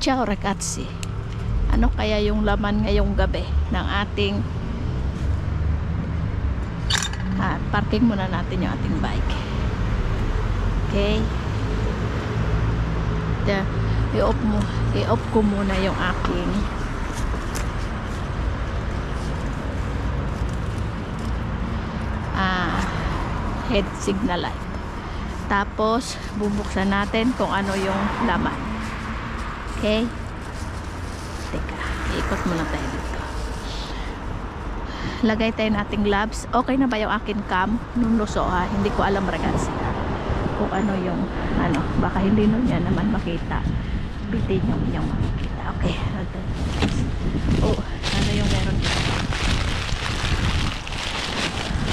Ciao ragazzi. Ano kaya yung laman ngayong gabi ng ating parking muna natin yung ating bike. Okay? I-off ko muna yung aking head signal light. Tapos bubuksan natin kung ano yung laman. Okay? Teka, iikot muna tayo dito. Lagay tayo nating gloves. Okay na ba yung akin cam? Nung luso hindi ko alam ragazzi kung ano yung baka hindi nun yan naman makita. Bitin yung makikita. Okay. Oh, ano yung meron dito?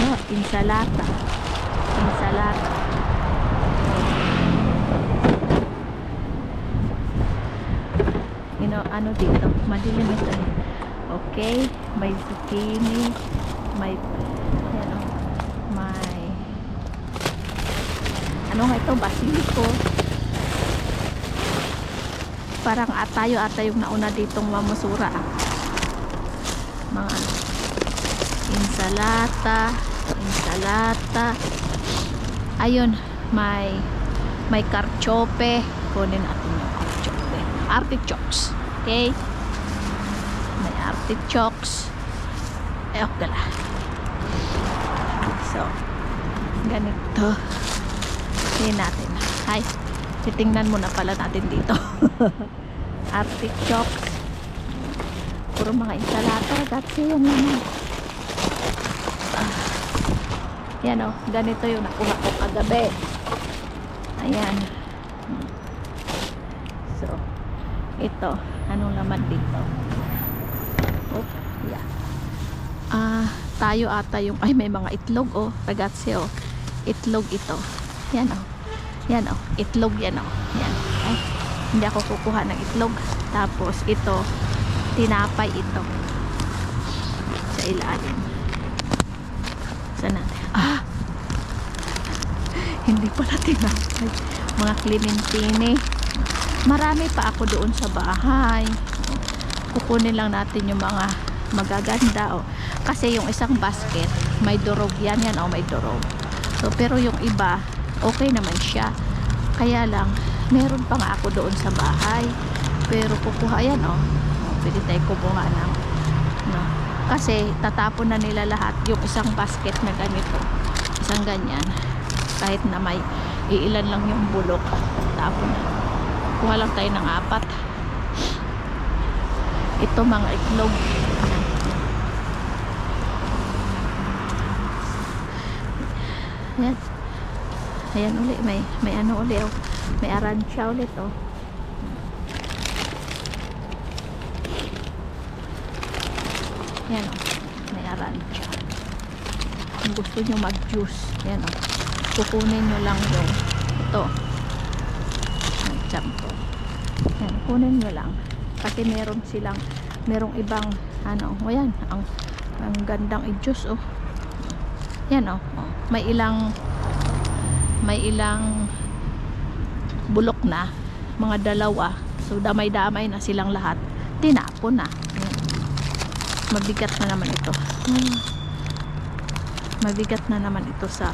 Oh, insalata. Ano dito? Madilim ito. Okay, may zucchini, may ano nga ito? Basilico. Parang tayo yung nauna ditong mamusura. Mga insalata. Ayun, may karchope. Kunin natin yung karchope. Artichokes. Okay? May artichokes. Okay lang. So, ganito. Tingnan natin. Hi. Titingnan muna pala natin dito. Artichokes. Puro mga insalata. Kasi yung naman. Yan o. Ganito yung nakuha ko kagabi. Ayan. So, ito. Anong laman dito? Oh, yeah. Tayo ata yung may mga itlog ragazzi itlog ito. Yan itlog yan yan. Ay, hindi ako kukuha ng itlog. Tapos ito tinapay ito sa ilalim. Sana hindi pala tinapay, mga clementine. Marami pa ako doon sa bahay. Kukunin lang natin yung mga magaganda kasi yung isang basket may durog yan may durog. So pero yung iba okay naman siya, kaya lang meron pa nga ako doon sa bahay, pero kukuha yan pwede tayo kumuha ng kasi tatapon na nila lahat yung isang basket na ganito, isang ganyan, kahit na may iilan lang yung bulok, tapon na. Kuha lang tayo ng 4. Ito mga itlog. Ayan. Ayan uli, may ano uli may aransya ulit yan may aransya. Kung gusto nyo mag juice yan kukunin nyo lang yung ito champo yan, kunin nyo lang kasi merong ibang ayan ang gandang i-juice yan may ilang bulok na, mga dalawa, so damay-damay na silang lahat, tinapon na. Ayan. Mabigat na naman ito sa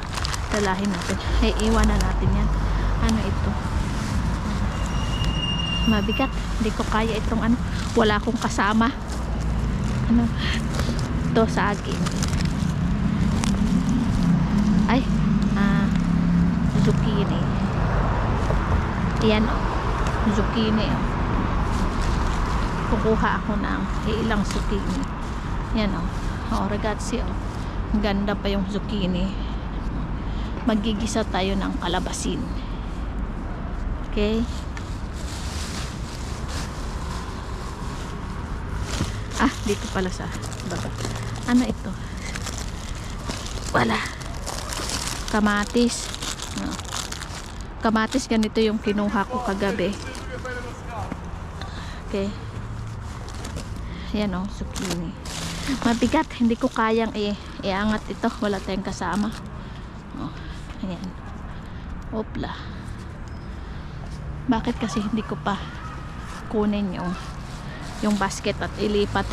dalahin natin. Iwan na natin yan. Ito mabigat, hindi ko kaya itong wala akong kasama ito sa akin. Ay zucchini. Ayan zucchini kukuha ako ng ilang zucchini. Yan ragazzi ang ganda pa yung zucchini. Magigisa tayo ng kalabasin. Okay, dito pala sa baba. Ito? Wala. Kamatis. Kamatis, ganito yung kinuha ko kagabi. Okay. Yan zucchini. Mabigat, hindi ko kayang iangat ito. Wala tayong kasama. Ayan. Opla. Bakit kasi hindi ko pa kunin yung basket at ilipat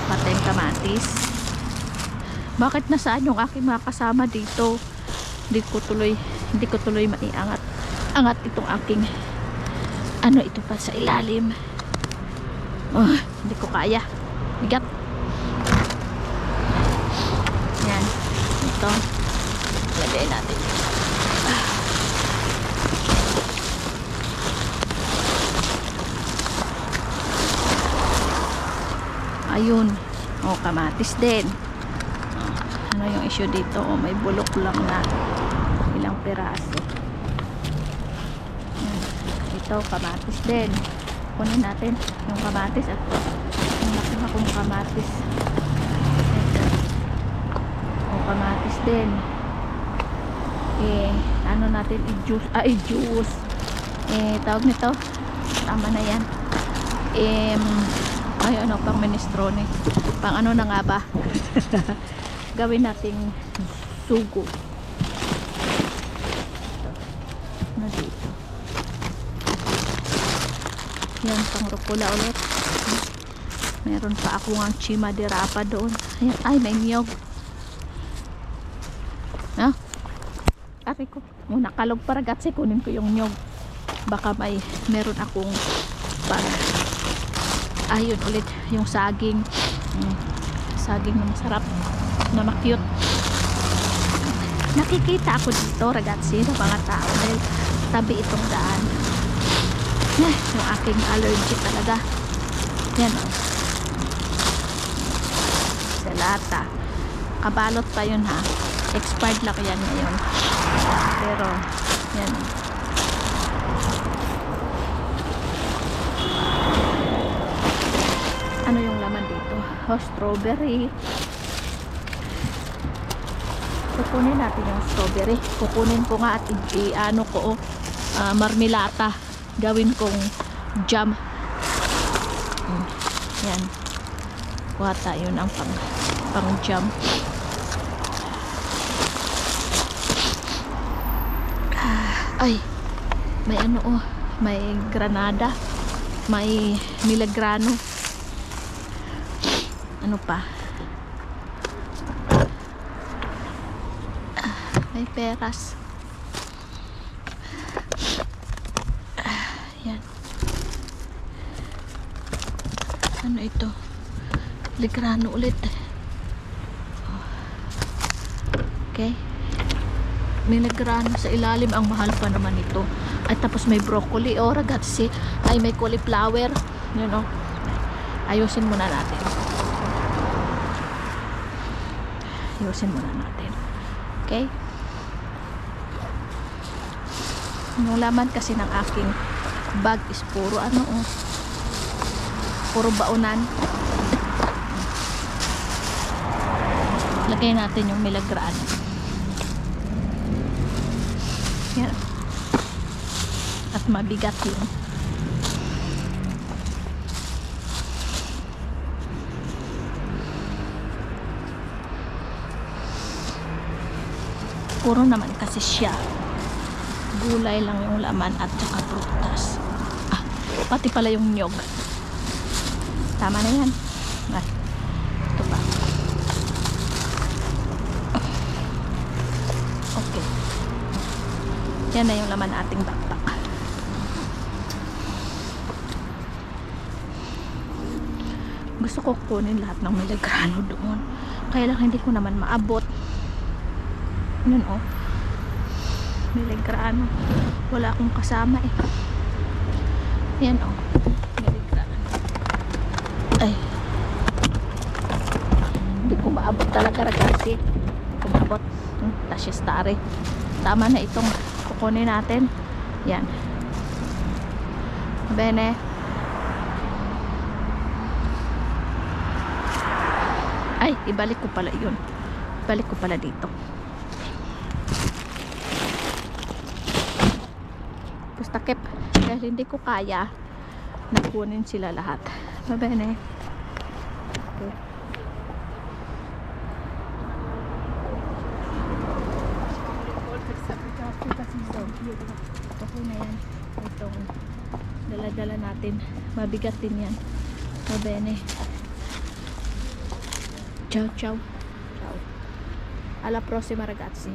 patay kamatis. Bakit nasaan yung aking mga kasama dito? Hindi ko tuloy maiangat itong aking ito pa sa ilalim. Hindi ko kaya, bigat. Yan, ito lagay natin. Ayun, kamatis din. Ano yung issue dito? May bulok lang na ilang piraso. Ito, kamatis din. Kunin natin yung kamatis at nakuha kong kamatis. Ito. Kamatis din. Ano natin, i-juice. Tawag nito. Tama na yan. Pang minestrone. Pang ano na nga ba? Gawin nating sugo. Na dito. Yan, pang rukula ulit. Meron pa ako ng chima de rapa doon. Ayan, ay may niyog. Ari ko. Muna kalog para gatsi, kunin ko yung niyog. Baka meron akong ayun ulit yung saging na masarap na makyut. Nakikita ako dito ragazzi ng mga tao dahil tabi itong daan. Yung aking allergy talaga. Yan o. Selata. Kabalot pa yun ha. Expired lang yan ngayon. Pero yan o. Ano yung laman dito? Strawberry. Kukunin natin yung strawberry. Kukunin ko nga at ano ko marmilata. Gawin kong jam. Yan. Kuha tayo ng pang jam. Ay. May may granada. May milagrano. Ano pa? May peras. Yan. Ano ito? Ligrano ulit. Okay. May ligrano sa ilalim. Ang mahal pa naman ito. At tapos may broccoli. Ragazzi. Ay may cauliflower. You know. Ayusin muna natin. Ayusin muna natin. Okay? Yung laman kasi ng aking bag is puro puro baunan. Lagay natin yung milagrano. Yan. At mabigat yun. Puro naman kasi siya. Gulay lang yung laman at saka prutas. Pati pala yung nyog. Tama na yan. Ay, ito pa. Okay. Yan na yung laman ating backpack. Gusto ko kunin lahat ng milagrano doon. Kaya lang hindi ko naman maabot. Yun milagrano. Wala akong kasama Yan milagrano. Ay. Hindi ko maabot talaga ragazzi. Hindi ko maabot. Tasistare. Tama na itong kukunin natin. Yan. Bene. Ay, ibalik ko pala yun. Ibalik ko pala dito. Takip dahil hindi ko kaya nakunin sila lahat. Mabene. Okay. Okay na yan. Itong dala-dala natin. Mabigat din yan. Va bene. Ciao ciao. Ciao. Alla prossima ragazzi.